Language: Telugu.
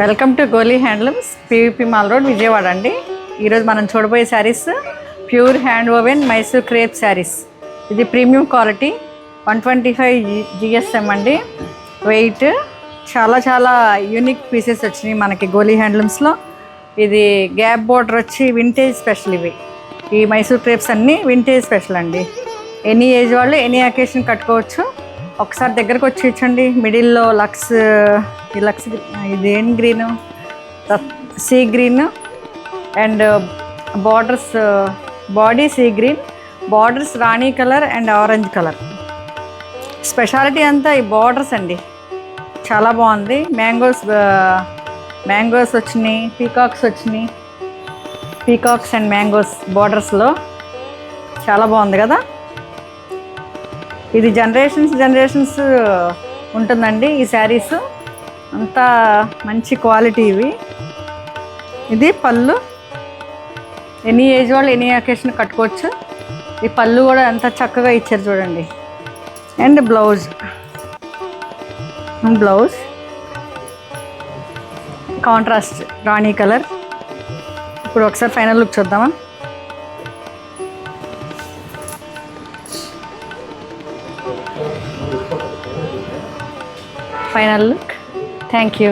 Welcome to Goli handlooms, PVP mall road, Vijayawada అండి. ఈరోజు మనం చూడబోయే saris pure hand woven Mysore crepe saris. ఇది ప్రీమియం క్వాలిటీ 125 GSM అండి. వెయిట్ చాలా యూనిక్ పీసెస్ వచ్చినాయి మనకి గోలీ హ్యాండ్లూమ్స్లో. ఇది గ్యాప్ బోర్డర్ వచ్చి వింటేజ్ స్పెషల్. ఈ మైసూర్ క్రేప్స్ అన్నీ వింటేజ్ స్పెషల్ అండి. ఎనీ ఏజ్ వాళ్ళు ఎనీ అకేషన్ కట్టుకోవచ్చు. ఒకసారి దగ్గరకు వచ్చి ఇచ్చండి. మిడిల్లో లక్స్ ఇది ఏం green, sea green and borders, body sea green, borders Rani colour and orange colour. Speciality అంతా ఈ బార్డర్స్ అండి. చాలా బాగుంది. మ్యాంగోస్ వచ్చినాయి, పీకాక్స్ వచ్చినాయి. పీకాక్స్ అండ్ మ్యాంగోస్ బార్డర్స్లో చాలా బాగుంది కదా. ఇది జనరేషన్స్ ఉంటుందండి. ఈ శారీస్ అంతా మంచి క్వాలిటీ. ఇది పళ్ళు, ఎనీ ఏజ్ వాళ్ళు ఎనీ అకేషన్ కట్టుకోవచ్చు. ఈ పళ్ళు కూడా ఎంత చక్కగా ఇచ్చారు చూడండి. And blouse contrast Rani colour. ఇప్పుడు ఒకసారి ఫైనల్ లుక్ చూద్దామా. Final look. Thank you.